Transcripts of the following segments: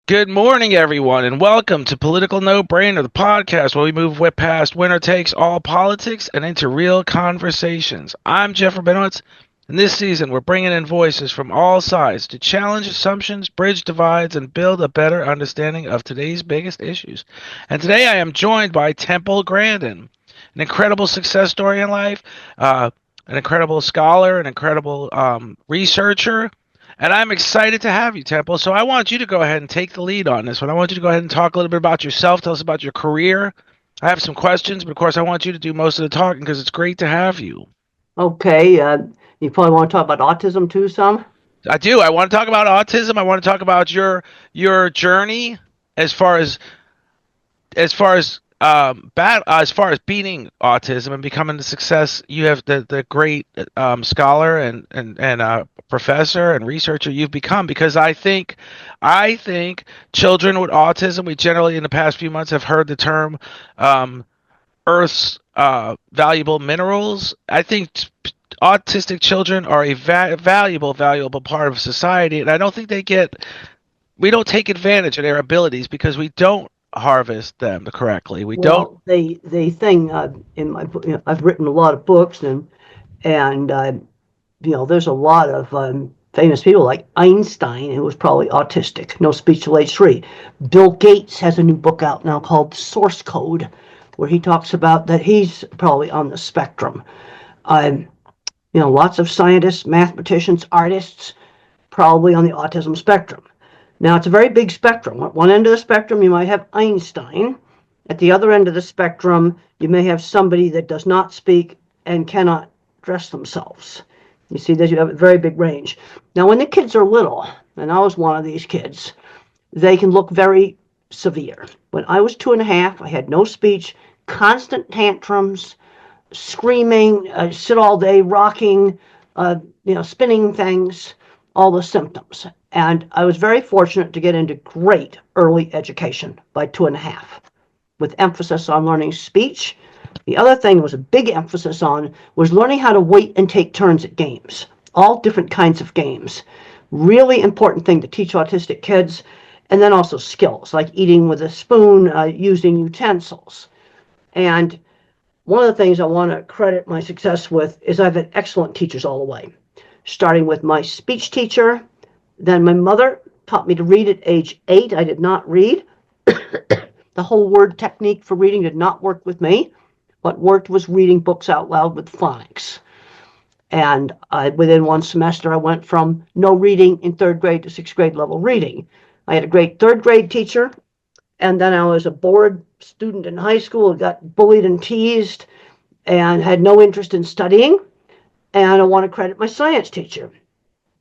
Good morning, everyone, and welcome to Political No Brainer, the podcast where we move way past winner takes all politics and into real conversations. I'm Jeffrey Rabinowitz, and this season we're bringing in voices from all sides to challenge assumptions, bridge divides, and build a better understanding of today's biggest issues. And today I am joined by Temple Grandin, an incredible success story in life, uh, an incredible scholar, an incredible researcher, and I'm excited to have you, Temple. So I want you to go ahead and take the lead on this one. I want you to go ahead and talk a little bit about yourself. Tell us about your career. I have some questions, but of course I want you to do most of the talking because it's great to have you. Okay, you probably want to talk about autism too, some? I do. I want to talk about autism. I want to talk about your journey as far as as far as beating autism and becoming the success you have, the great scholar and professor and researcher you've become. Because I think children with autism, we generally in the past few months have heard the term Earth's valuable minerals. I think autistic children are a valuable part of society, and I don't think we don't take advantage of their abilities because we don't harvest them correctly. We don't. Well, the thing in my book, I've written a lot of books, and there's a lot of famous people like Einstein, who was probably autistic, no speech till age 3. Bill Gates has a new book out now called Source Code, where he talks about that he's probably on the spectrum. Um, Lots of scientists, mathematicians, artists, probably on the autism spectrum. Now, it's a very big spectrum. At one end of the spectrum, you might have Einstein. At the other end of the spectrum, you may have somebody that does not speak and cannot dress themselves. You see that you have a very big range. Now, when the kids are little, and I was one of these kids, they can look very severe. When I was 2.5, I had no speech, constant tantrums, screaming, sit all day, rocking, spinning things, all the symptoms. And I was very fortunate to get into great early education by 2.5, with emphasis on learning speech. The other thing was a big emphasis on was learning how to wait and take turns at games, all different kinds of games. Really important thing to teach autistic kids. And then also skills like eating with a spoon, using utensils. And one of the things I want to credit my success with is I've had excellent teachers all the way, starting with my speech teacher. Then my mother taught me to read at age 8. I did not read. The whole word technique for reading did not work with me. What worked was reading books out loud with phonics. And within one semester, I went from no reading in 3rd grade to 6th grade level reading. I had a great 3rd grade teacher, and then I was a bored student in high school, got bullied and teased, and had no interest in studying. And I want to credit my science teacher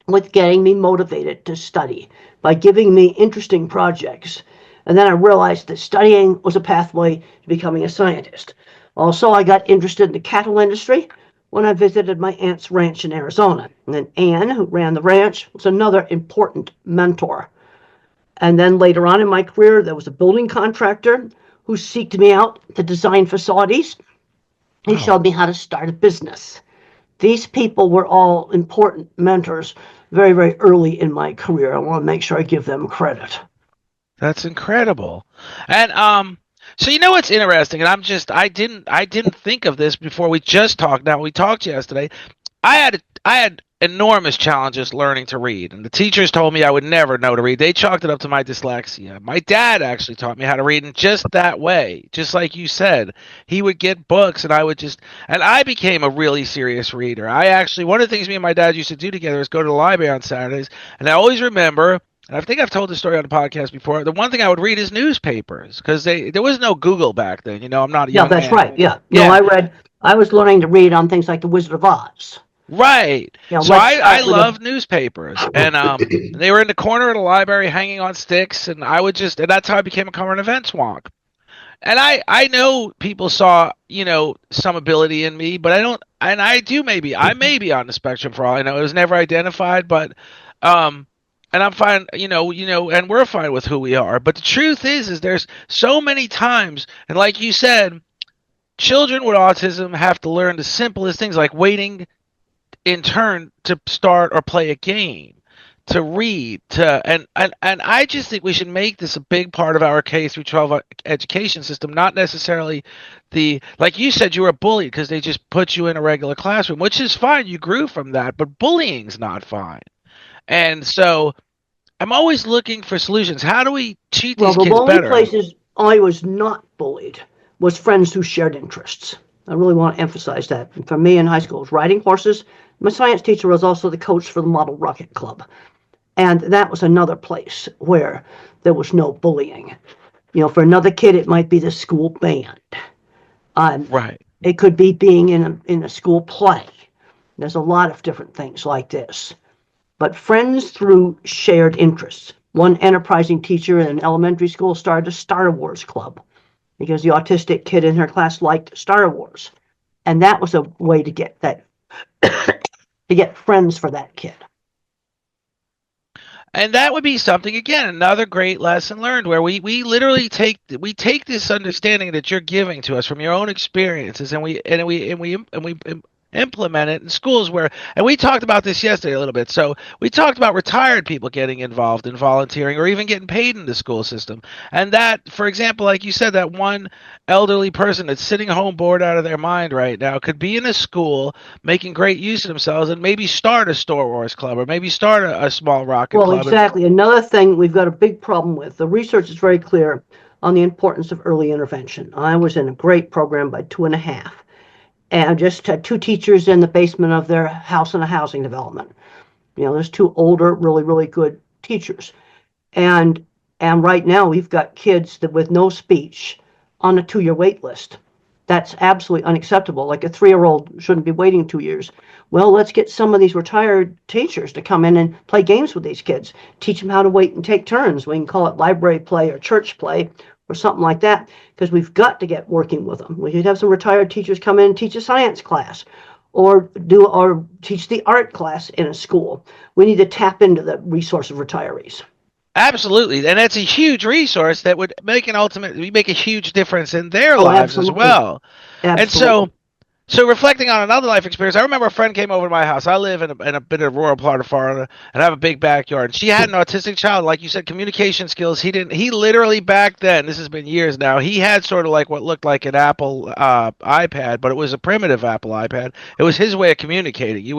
with getting me motivated to study by giving me interesting projects. And then I realized that studying was a pathway to becoming a scientist. Also, I got interested in the cattle industry when I visited my aunt's ranch in Arizona. And then Anne, who ran the ranch, was another important mentor. And then later on in my career, there was a building contractor who seeked me out to design facilities. He Wow. showed me how to start a business. These people were all important mentors very, very early in my career. I want to make sure I give them credit. That's incredible. And so you know what's interesting, and I didn't think of this before we just talked. Now we talked yesterday. I had enormous challenges learning to read, and the teachers told me I would never know to read. They chalked it up to my dyslexia. My dad actually taught me how to read in just that way, just like you said. He would get books, and I became a really serious reader. I actually one of the things me and my dad used to do together is go to the library on Saturdays, and I always remember. And I think I've told this story on the podcast before. The one thing I would read is newspapers because there was no Google back then. I'm not a Yeah, young that's man. right. Yeah. Yeah, I was learning to read on things like The Wizard of Oz. right. So Let's I start with love newspapers, and they were in the corner of the library hanging on sticks, and and that's how I became a current events wonk. And I know people saw some ability in me, but I don't, and I may be on the spectrum for all I know. It was never identified, but um. And I'm fine, and we're fine with who we are. But the truth is there's so many times, and like you said, children with autism have to learn the simplest things like waiting in turn to start or play a game. to read, to and I just think we should make this a big part of our K through 12 education system, not necessarily the, like you said, you were bullied because they just put you in a regular classroom, which is fine, you grew from that, but bullying's not fine. And so I'm always looking for solutions. How do we treat Well, these the kids only better? places I was not bullied was friends who shared interests. I really want to emphasize that. And for me in high school, it was riding horses. My science teacher was also the coach for the Model Rocket Club. And that was another place where there was no bullying. For another kid, it might be the school band. Um, Right. it could be being in a school play. There's a lot of different things like this. But friends through shared interests. One enterprising teacher in elementary school started a Star Wars club because the autistic kid in her class liked Star Wars. And that was a way to get that to get friends for that kid. And that would be something, again, another great lesson learned, where we literally take this understanding that you're giving to us from your own experiences, and we implement it in schools where, and we talked about this yesterday a little bit. So we talked about retired people getting involved in volunteering or even getting paid in the school system. And that, for example, like you said, that one elderly person that's sitting home bored out of their mind right now could be in a school making great use of themselves and maybe start a Star Wars club or maybe start a small rocket Well, club. And exactly. Another thing we've got a big problem with. The research is very clear on the importance of early intervention. I was in a great program by 2.5, and just had two teachers in the basement of their house in a housing development. There's two older, really, really good teachers. And and right now we've got kids that with no speech on a 2-year wait list. That's absolutely unacceptable. Like a 3-year-old shouldn't be waiting 2 years. Well, let's get some of these retired teachers to come in and play games with these kids. Teach them how to wait and take turns. We can call it library play or church play or something like that, because we've got to get working with them. We should have some retired teachers come in and teach a science class or teach the art class in a school. We need to tap into the resource of retirees. absolutely, and that's a huge resource that would make a huge difference in their Oh, lives as absolutely. well. And Absolutely. so reflecting on another life experience, I remember a friend came over to my house. I live in a bit of a rural part of Florida and have a big backyard. She had an autistic child, like you said, communication skills. He literally back then, this has been years now, he had sort of like what looked like an Apple iPad, but it was a primitive Apple iPad. It was his way of communicating. He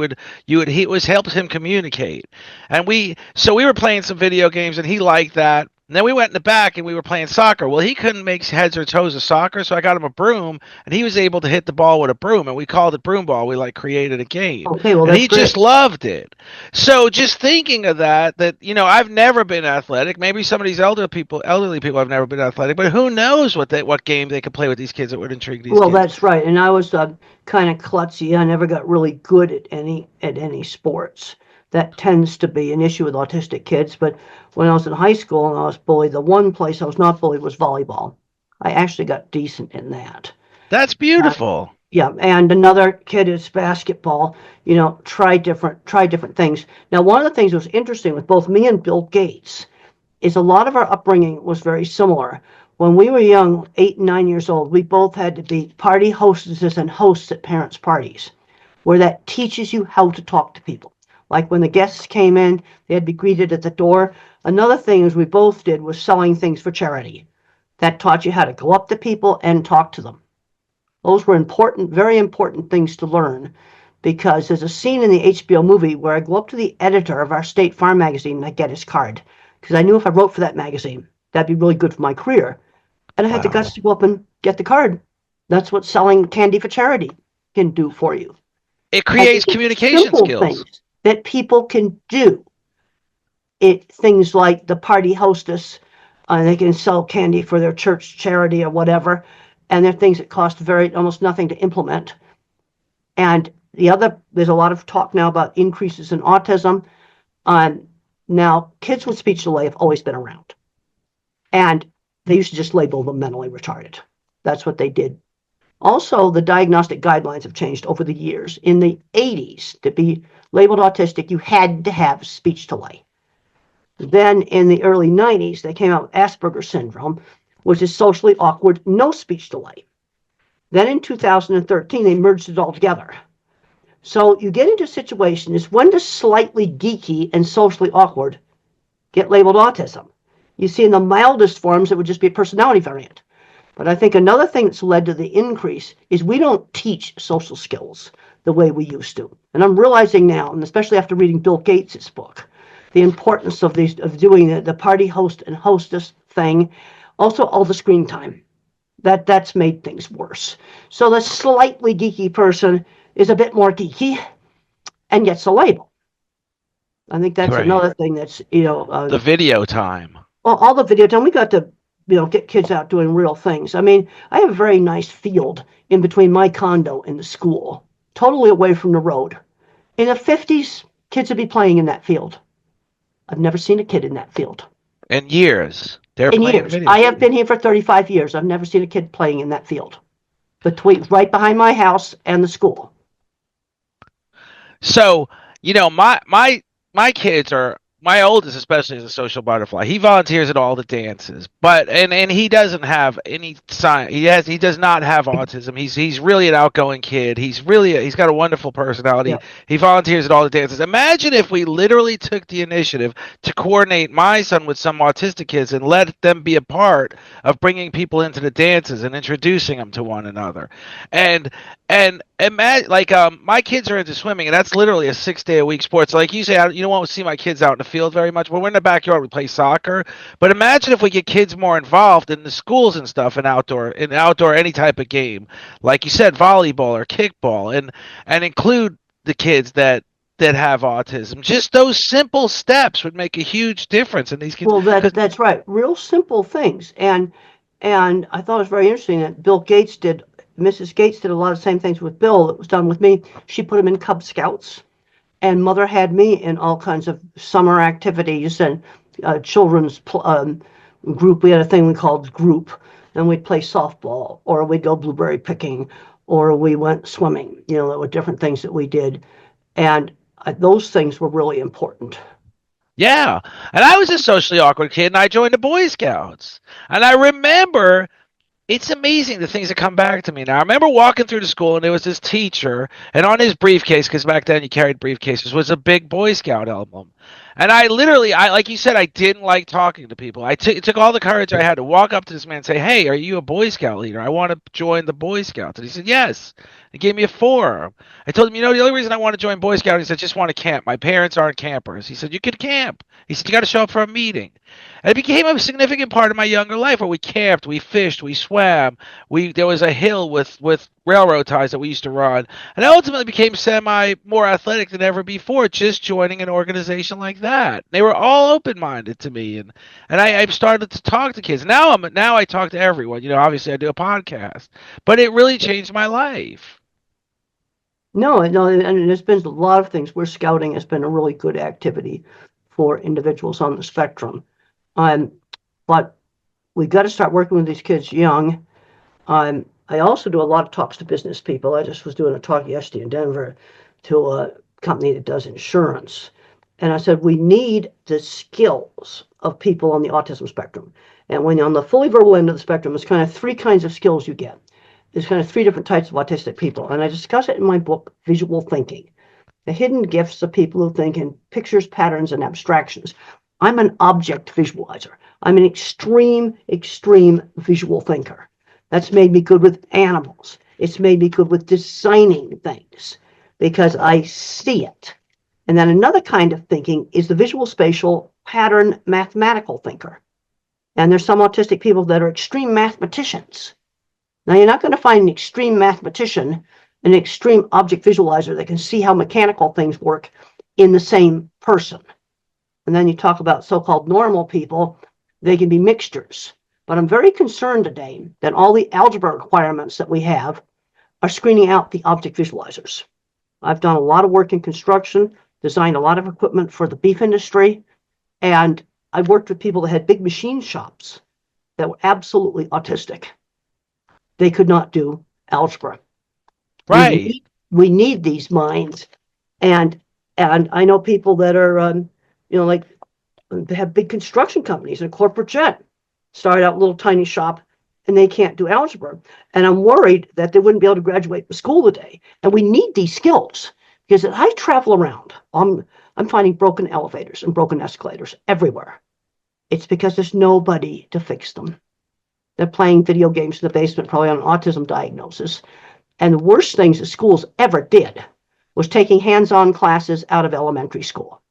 it was helps him communicate. And we were playing some video games and he liked that. And then we went in the back and we were playing soccer. Well, he couldn't make heads or toes of soccer, so I got him a broom, and he was able to hit the ball with a broom, and we called it broom ball. We like created a game, Okay, well, and that's he just great. loved it. So just thinking of that I've never been athletic. Maybe some of these elderly people have never been athletic, but who knows what game they could play with these kids that would intrigue these Well, kids. that's right. And I was kind of klutzy. I never got really good at any sports. That tends to be an issue with autistic kids. But when I was in high school and I was bullied, the one place I was not bullied was volleyball. I actually got decent in that. That's Uh, beautiful. yeah, and another kid is basketball. Try different things. Now, one of the things that was interesting with both me and Bill Gates is a lot of our upbringing was very similar. When we were young, 8 and 9 years old, we both had to be party hostesses and hosts at parents' parties, where that teaches you how to talk to people. Like when the guests came in, they had to be greeted at the door. Another thing is we both did was selling things for charity. That taught you how to go up to people and talk to them. Those were important, very important things to learn, because there's a scene in the HBO movie where I go up to the editor of our State Farm magazine and I get his card, because I knew if I wrote for that magazine, that'd be really good for my career. And I had the guts Wow. to go up and get the card. That's what selling candy for charity can do for you. It And creates it's communication simple skills. things that people can do. Things like the party hostess, they can sell candy for their church charity or whatever, and they're things that cost almost nothing to implement. And there's a lot of talk now about increases in autism. Um, Now, kids with speech delay have always been around, and they used to just label them mentally retarded. That's what they did. Also, the diagnostic guidelines have changed over the years. In the 80s, to be labeled autistic, you had to have speech delay. Then in the early 90s, they came out with Asperger's syndrome, which is socially awkward, no speech delay. Then in 2013, they merged it all together. So you get into a situation is when does slightly geeky and socially awkward get labeled autism? You see, in the mildest forms, it would just be a personality variant. But I think another thing that's led to the increase is we don't teach social skills the way we used to. And I'm realizing now, and especially after reading Bill Gates' book, the importance of doing the party host and hostess thing. Also, all the screen time. That's made things worse. So the slightly geeky person is a bit more geeky and gets a label. I think that's Right. another thing that's The video time. well, all the video time we got to get kids out doing real things. I mean, I have a very nice field in between my condo and the school, totally away from the road. In the 50s, kids would be playing in that field. I've never seen a kid in that field. In years. They're In playing years. video. I have been here for 35 years. I've never seen a kid playing in that field. Right behind my house and the school. So, my kids are my oldest especially is a social butterfly. He volunteers at all the dances, but and he doesn't have any sign. He does not have autism. He's really an outgoing kid. He's got a wonderful personality. Yeah. He volunteers at all the dances. Imagine if we literally took the initiative to coordinate my son with some autistic kids and let them be a part of bringing people into the dances and introducing them to one another. And imagine, like, my kids are into swimming, and that's literally a 6 day a week sport. So, like you say, you don't want to see my kids out in the field very much. When we're in the backyard, we play soccer. But imagine if we get kids more involved in the schools and stuff, in outdoor any type of game, like you said, volleyball or kickball, and include the kids that have autism. Just those simple steps would make a huge difference in these kids. Well, that's right. Real simple things. And I thought it was very interesting that Mrs. Gates did a lot of the same things with Bill that was done with me. She put him in Cub Scouts, and Mother had me in all kinds of summer activities and children's group. We had a thing we called group, and we'd play softball, or we'd go blueberry picking, or we went swimming. There were different things that we did, and those things were really important. Yeah. And I was a socially awkward kid, and I joined the Boy Scouts. And I remember it's amazing the things that come back to me now. I remember walking through the school, and there was this teacher, and on his briefcase, because back then you carried briefcases, was a big Boy Scout emblem. And I literally, like you said, I didn't like talking to people. It took all the courage I had to walk up to this man and say, "Hey, are you a Boy Scout leader? I want to join the Boy Scouts." And he said, "Yes." He gave me a form. I told him, the only reason I want to join Boy Scout, he said, just want to camp. My parents aren't campers. He said, "You could camp." He said, "You got to show up for a meeting." And it became a significant part of my younger life where we camped, we fished, we swam. There was a hill with railroad ties that we used to run, and I ultimately became semi more athletic than ever before just joining an organization like that. They were all open minded to me, and I started to talk to kids. Now I talk to everyone. Obviously I do a podcast, but it really changed my life. No, and there's been a lot of things where scouting has been a really good activity for individuals on the spectrum. But we got to start working with these kids young. I also do a lot of talks to business people. I just was doing a talk yesterday in Denver to a company that does insurance. And I said, we need the skills of people on the autism spectrum. And when you're on the fully verbal end of the spectrum, there's kind of three kinds of skills you get. There's kind of three different types of autistic people. And I discuss it in my book, Visual Thinking. The hidden gifts of people who think in pictures, patterns, and abstractions. I'm an object visualizer. I'm an extreme visual thinker. That's made me good with animals. It's made me good with designing things because I see it. And then another kind of thinking is the visual spatial pattern mathematical thinker. And there's some autistic people that are extreme mathematicians. Now, you're not going to find an extreme mathematician, an extreme object visualizer that can see how mechanical things work in the same person. And then you talk about so-called normal people, they can be mixtures. But I'm very concerned today that all the algebra requirements that we have are screening out the object visualizers. I've done a lot of work in construction, designed a lot of equipment for the beef industry, and I worked with people that had big machine shops that were absolutely autistic. They could not do algebra. Right. We need these minds, and I know people that are like they have big construction companies and a corporate jet, started out a little tiny shop, and they can't do algebra. And I'm worried that they wouldn't be able to graduate from school today. And we need these skills Because as I travel around, I'm finding broken elevators and broken escalators everywhere. It's because there's nobody to fix them. They're playing video games in the basement, probably on an autism diagnosis. And the worst things that schools ever did was taking hands-on classes out of elementary school.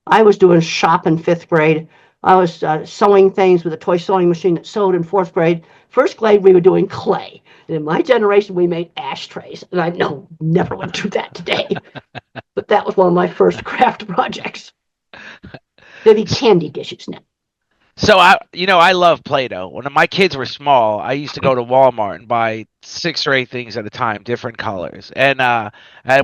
I was doing shop in fifth grade. I was sewing things with a toy sewing machine that sewed in fourth grade. First grade, we were doing clay. And in my generation, we made ashtrays. And I know never would do that today. But that was one of my first craft projects. They'd be candy dishes now. So I love Play-Doh. When my kids were small, I used to go to Walmart and buy 6 or 8 things at a time, different colors, and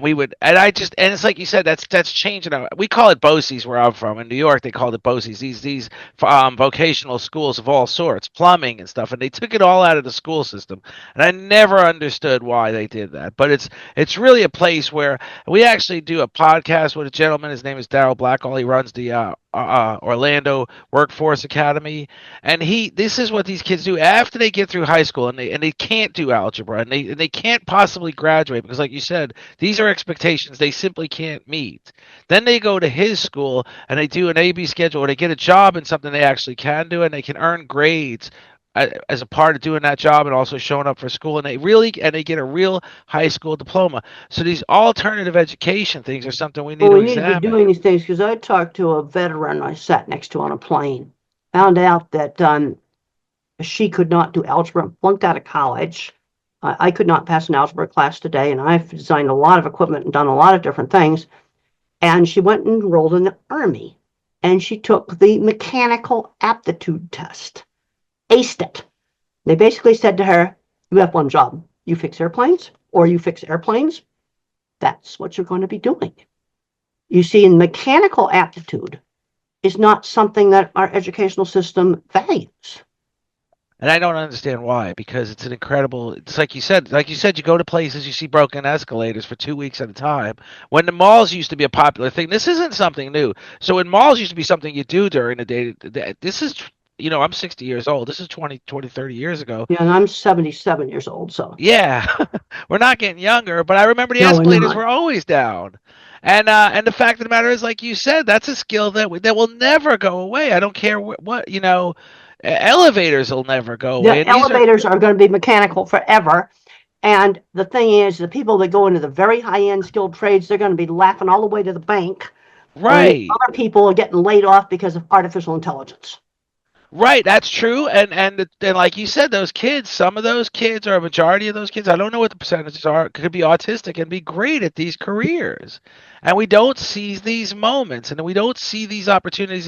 we would, and I just, and it's like you said, that's changing. We call it BOCES where I'm from. In New York, they called it BOCES. These vocational schools of all sorts, plumbing and stuff, and they took it all out of the school system, and I never understood why they did that. But it's really a place where we actually do a podcast with a gentleman. His name is Daryl Blackall. He runs the Orlando Workforce Academy, and this is what these kids do after they get through high school, and they can't do algebra, and they can't possibly graduate because, like you said, these are expectations they simply can't meet. Then they go to his school and they do an AB schedule, or they get a job in something they actually can do, and they can earn grades as a part of doing that job and also showing up for school, and they get a real high school diploma. So these alternative education things are something we need Well, to we need to be examine. doing these things because I talked to a veteran I sat next to on a plane, found out that she could not do algebra, flunked out of college. I could not pass an algebra class today, and I've designed a lot of equipment and done a lot of different things. And she went and enrolled in the Army, and she took the mechanical aptitude test, aced it. They basically said to her, you have one job. You fix airplanes, or you fix airplanes. That's what you're going to be doing. You see, in mechanical aptitude is not something that our educational system values. And I don't understand why, because it's an incredible. It's like you said, you go to places, you see broken escalators for 2 weeks at a time. When the malls used to be a popular thing, this isn't something new. So when malls used to be something you do during the day, this is, I'm 60 years old. This is 20, 30 years ago. Yeah, and I'm 77 years old, so Yeah, we're not getting younger, but I remember the no, we're escalators not. were always down. And the fact of the matter is, like you said, that's a skill that will never go away. I don't care what, elevators will never go away. The And these are elevators are going to be mechanical forever. And the thing is, the people that go into the very high-end skilled trades, they're going to be laughing all the way to the bank. And the right. other people are getting laid off because of artificial intelligence. Right, that's true, and like you said, those kids, some of those kids, or a majority of those kids, I don't know what the percentages are, could be autistic and be great at these careers, and we don't see these moments, and we don't see these opportunities.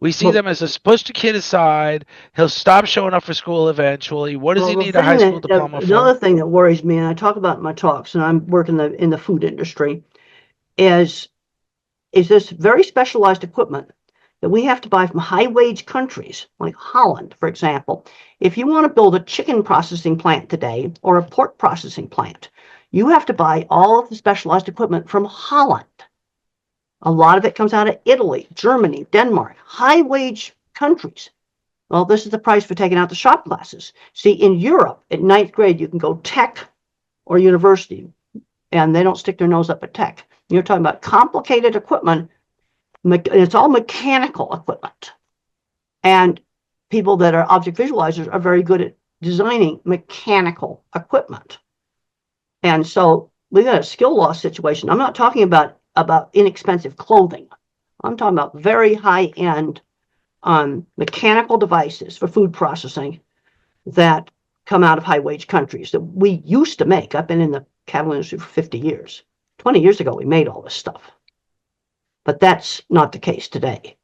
We see Well, them as a push the kid aside. He'll stop showing up for school eventually. What does he the need a thing high school that diploma another for? thing that worries me, and I talk about in my talks, and I'm working in the food industry, is this very specialized equipment that we have to buy from high wage countries like Holland, for example. If you want to build a chicken processing plant today or a pork processing plant, you have to buy all of the specialized equipment from Holland. A lot of it comes out of Italy, Germany, Denmark, high wage countries. Well, this is the price for taking out the shop classes. See, in Europe, at ninth grade, you can go tech or university, and they don't stick their nose up at tech. You're talking about complicated equipment. It's all mechanical equipment. And people that are object visualizers are very good at designing mechanical equipment. And so we got a skill loss situation. I'm not talking about inexpensive clothing. I'm talking about very high-end mechanical devices for food processing that come out of high-wage countries that we used to make. I've been in the cattle industry for 50 years. 20 years ago, we made all this stuff. But that's not the case today.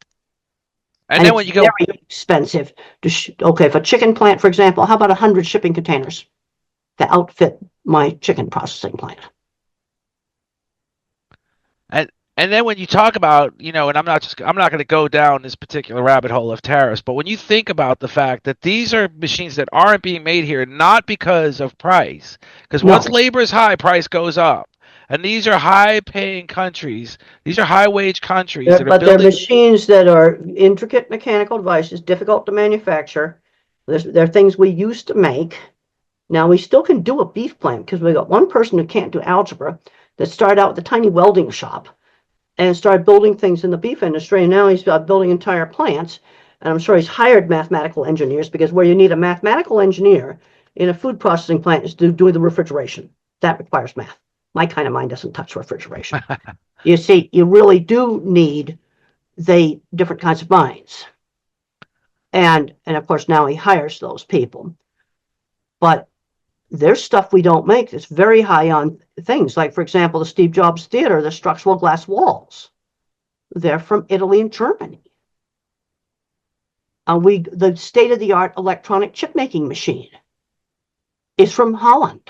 And And then it's when you go, very expensive to okay, if a chicken plant, for example, how about 100 shipping containers to outfit my chicken processing plant? And and then when you talk about, and I'm not going to go down this particular rabbit hole of tariffs, but when you think about the fact that these are machines that aren't being made here not because of price, because once No, labor is high, price goes up. And these are high paying countries. These are high wage countries that are but they're building. machines that are intricate mechanical devices, difficult to manufacture. They're things we used to make. Now we still can do a beef plant because we got one person who can't do algebra. that started out with a tiny welding shop and started building things in the beef industry. And now he's building entire plants. And I'm sure he's hired mathematical engineers, because where you need a mathematical engineer in a food processing plant is doing the refrigeration. That requires math. My kind of mind doesn't touch refrigeration. You see, you really do need the different kinds of minds. And of course, now he hires those people. But there's stuff we don't make that's very high on things. Like, for example, the Steve Jobs Theater, the structural glass walls. They're from Italy and Germany. The state-of-the-art electronic chip-making machine is from Holland.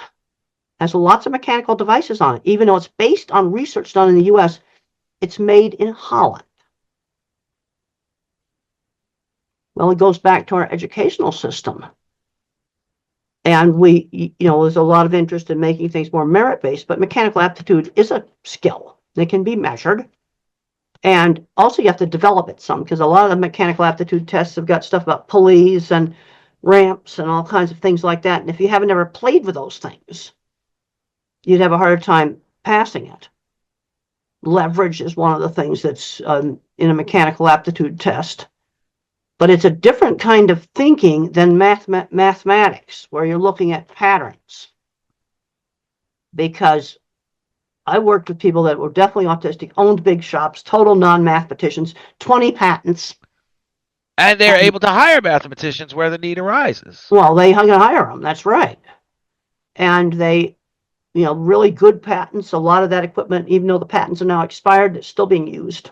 Has lots of mechanical devices on it. Even though it's based on research done in the U.S., it's made in Holland. Well, it goes back to our educational system. And there's a lot of interest in making things more merit-based, but mechanical aptitude is a skill that can be measured. And also you have to develop it some, because a lot of the mechanical aptitude tests have got stuff about pulleys and ramps and all kinds of things like that. And if you haven't ever played with those things, you'd have a harder time passing it. Leverage is one of the things that's in a mechanical aptitude test. But it's a different kind of thinking than mathematics, where you're looking at patterns. Because I worked with people that were definitely autistic, owned big shops, total non-mathematicians, 20 patents. And they're able to hire mathematicians where the need arises. Well, they hire them, that's right. And they, really good patents. A lot of that equipment, even though the patents are now expired, it's still being used.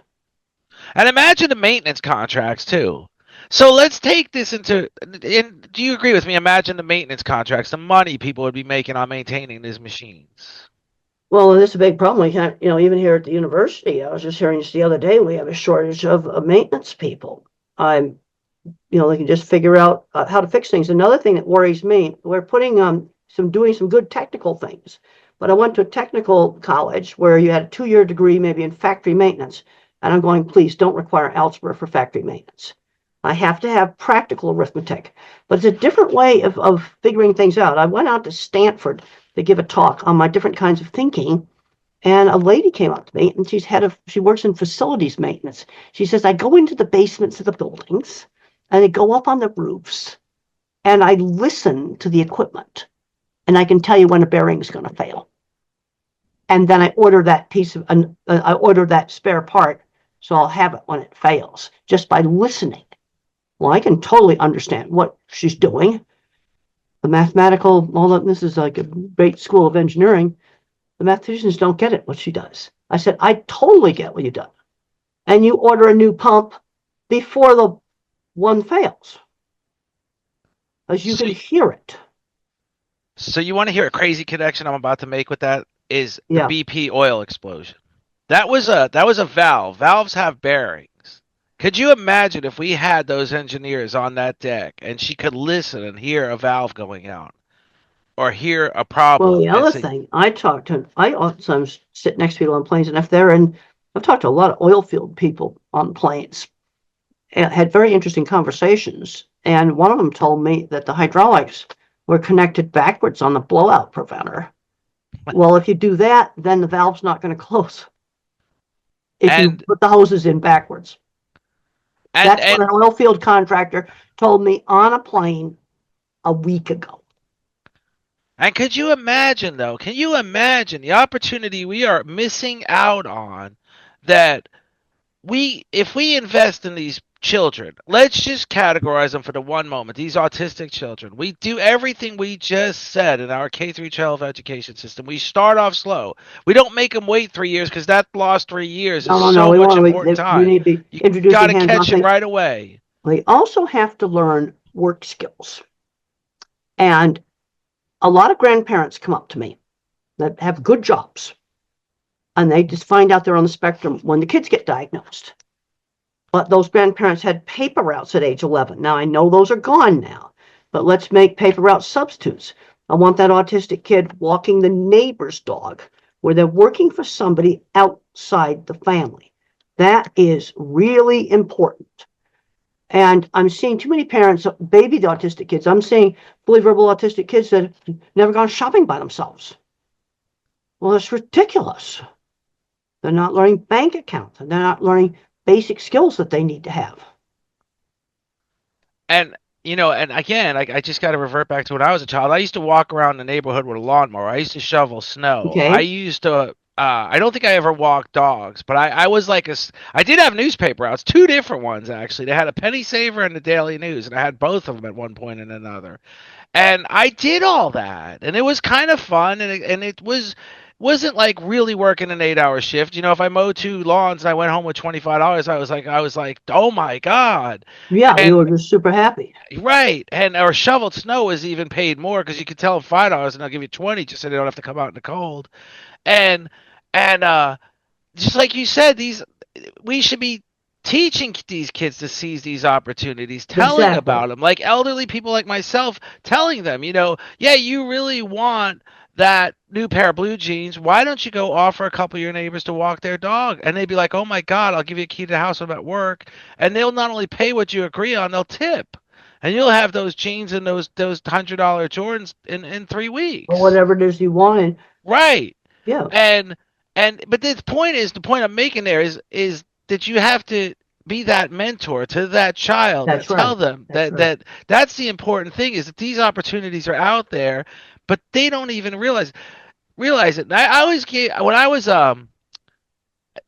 And imagine the maintenance contracts, too. So let's take this into, and do you agree with me? Imagine the maintenance contracts, the money people would be making on maintaining these machines. Well, this is a big problem. We can't, even here at the university, I was just hearing this the other day, we have a shortage of maintenance people. They can just figure out how to fix things. Another thing that worries me, we're putting doing some good technical things. But I went to a technical college where you had a 2-year degree, maybe in factory maintenance. And I'm going, please don't require algebra for factory maintenance. I have to have practical arithmetic. But it's a different way of figuring things out. I went out to Stanford to give a talk on my different kinds of thinking. And a lady came up to me, and she works in facilities maintenance. She says, I go into the basements of the buildings, and I go up on the roofs, and I listen to the equipment, and I can tell you when a bearing is going to fail. And then I order that spare part, so I'll have it when it fails, just by listening. Well, I can totally understand what she's doing. This is like a great school of engineering. The mathematicians don't get it, what she does. I said, I totally get what you do. And you order a new pump before the one fails, as you can hear it. So you want to hear a crazy connection I'm about to make with that? Is the BP oil explosion. That was a valve. Valves have bearings. Could you imagine if we had those engineers on that deck and she could listen and hear a valve going out or hear a problem? Well, the other thing, I sometimes sit next to people on planes, and if I've talked to a lot of oil field people on planes, and had very interesting conversations. And one of them told me that the hydraulics were connected backwards on the blowout preventer. Well, if you do that, then the valve's not going to close. If you put the hoses in backwards. That's what an oil field contractor told me on a plane a week ago. And could you imagine, though? Can you imagine the opportunity we are missing out on that if we invest in these children, let's just categorize them for the one moment, these autistic children. We do everything we just said in our K-12 education system. We start off slow. We don't make them wait 3 years, because that lost 3 years is so much important time. We need to be you got to catch it right away. They also have to learn work skills. And a lot of grandparents come up to me that have good jobs, and they just find out they're on the spectrum when the kids get diagnosed. But those grandparents had paper routes at age 11. Now, I know those are gone now, but let's make paper route substitutes. I want that autistic kid walking the neighbor's dog, where they're working for somebody outside the family. That is really important. And I'm seeing too many parents baby the autistic kids. I'm seeing fully verbal autistic kids that have never gone shopping by themselves. Well, it's ridiculous. They're not learning bank accounts, and they're not learning basic skills that they need to have. And and again, I just got to revert back to when I was a child. I used to walk around the neighborhood with a lawnmower. I used to shovel snow. I Okay? used to. I don't think I ever walked dogs, but I was like I did have newspaper routes, two different ones actually. They had a Penny Saver and the Daily News, and I had both of them at one point and another. And I did all that, and it was kind of fun, and it wasn't like really working an 8 hour shift. If I mowed two lawns and I went home with $25, I was like, oh my god. Yeah, you were And just super happy. right, and or shoveled snow is even paid more because you could tell them $5 and they'll give you 20 just so they don't have to come out in the cold. And and just like you said, these we should be teaching these kids to seize these opportunities, telling Exactly. about them, like elderly people like myself, telling them, yeah, you really want that new pair of blue jeans. Why don't you go offer a couple of your neighbors to walk their dog? And they'd be like, oh my God, I'll give you a key to the house when I'm at work. And they'll not only pay what you agree on, they'll tip. And you'll have those jeans and those $100 Jordans in three Or weeks. whatever it is you wanted. Right. Yeah, And but the point I'm making there is that you have to be that mentor to that child and that's tell right. them That's that right. that's the important thing, is that these opportunities are out there, but they don't even realize it. And I always get when I was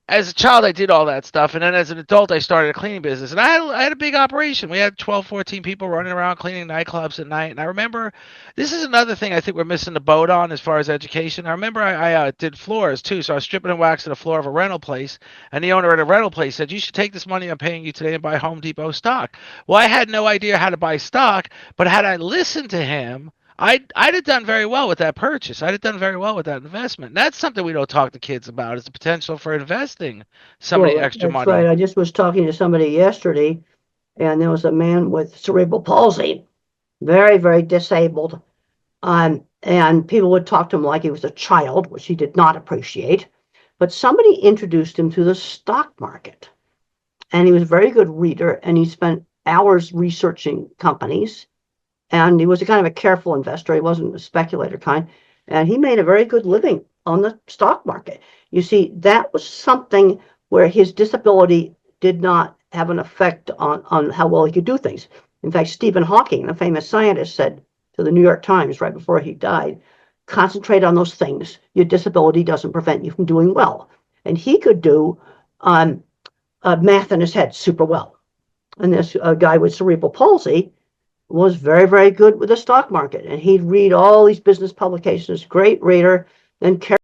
as a child, I did all that stuff, and then as an adult, I started a cleaning business, and I had a big operation. We had 12, 14 people running around cleaning nightclubs at night. And I remember, this is another thing I think we're missing the boat on as far as education. I remember I did floors too, so I was stripping and waxing the floor of a rental place, and the owner of the rental place said, "You should take this money I'm paying you today and buy Home Depot stock." Well, I had no idea how to buy stock, but had I listened to him, I'd have done very well with that purchase. I'd have done very well with that investment. And that's something we don't talk to kids about, is the potential for investing some of the Well, extra that's right. money. I just was talking to somebody yesterday, and there was a man with cerebral palsy, very, very disabled. And people would talk to him like he was a child, which he did not appreciate. But somebody introduced him to the stock market, and he was a very good reader, and he spent hours researching companies. And he was a kind of a careful investor. He wasn't a speculator kind. And he made a very good living on the stock market. You see, that was something where his disability did not have an effect on how well he could do things. In fact, Stephen Hawking, the famous scientist, said to the New York Times right before he died, concentrate on those things. Your disability doesn't prevent you from doing well. And he could do um, math in his head super well. And this guy with cerebral palsy was very, very good with the stock market. And he'd read all these business publications, great reader, then